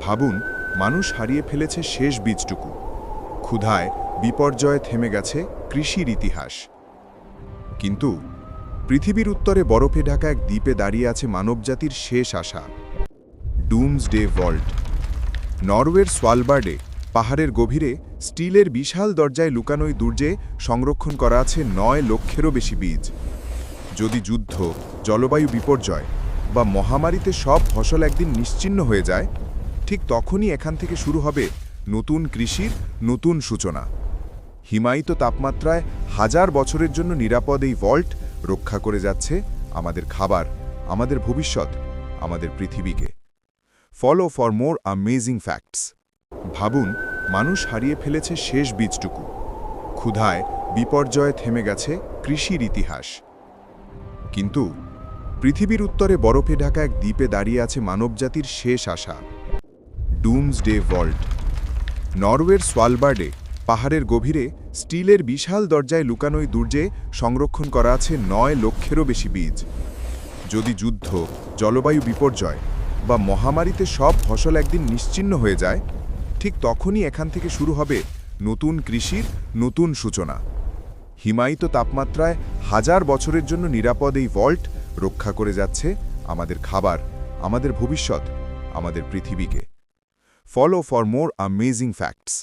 ভাবুন, মানুষ হারিয়ে ফেলেছে শেষ বীজটুকু। ক্ষুধায় বিপর্যয়ে থেমে গেছে কৃষির ইতিহাস। কিন্তু পৃথিবীর উত্তরে বরফে ঢাকা এক দ্বীপে দাঁড়িয়ে আছে মানবজাতির শেষ আশা, ডুমসডে ভল্ট। নরওয়ের সোয়ালবার্ডে পাহাড়ের গভীরে স্টিলের বিশাল দরজায় লুকানোই দুর্যে সংরক্ষণ করা আছে ৯ লক্ষেরও বেশি বীজ। যদি যুদ্ধ, জলবায়ু বিপর্যয় বা মহামারীতে সব ফসল একদিন নিশ্চিহ্ন হয়ে যায়, ঠিক তখনই এখান থেকে শুরু হবে নতুন কৃষির নতুন সূচনা। হিমায়িত তাপমাত্রায় হাজার বছরের জন্য নিরাপদ এই ভল্ট রক্ষা করে যাচ্ছে আমাদের খাবার, আমাদের ভবিষ্যৎ, আমাদের পৃথিবীকে। Follow for more amazing facts. ভাবুন, মানুষ হারিয়ে ফেলেছে শেষ বীজটুকু। ক্ষুধায় বিপর্যয়ে থেমে গেছে কৃষির ইতিহাস। কিন্তু পৃথিবীর উত্তরে বরফে ঢাকা এক দ্বীপে দাঁড়িয়ে আছে মানবজাতির শেষ আশা, ডুমসডে ভল্ট। নরওয়ের সোয়ালবার্ডে পাহাড়ের গভীরে স্টিলের বিশাল দরজায় লুকানোই দুর্যে সংরক্ষণ করা আছে ৯ লক্ষেরও বেশি বীজ। যদি যুদ্ধ, জলবায়ু বিপর্যয় বা মহামারীতে সব ফসল একদিন নিশ্চিহ্ন হয়ে যায়, ঠিক তখনই এখান থেকে শুরু হবে নতুন কৃষির নতুন সূচনা। হিমায়িত তাপমাত্রায় হাজার বছরের জন্য নিরাপদ এই ভল্ট রক্ষা করে যাচ্ছে আমাদের খাবার, আমাদের ভবিষ্যৎ, আমাদের পৃথিবীকে। Follow for more amazing facts.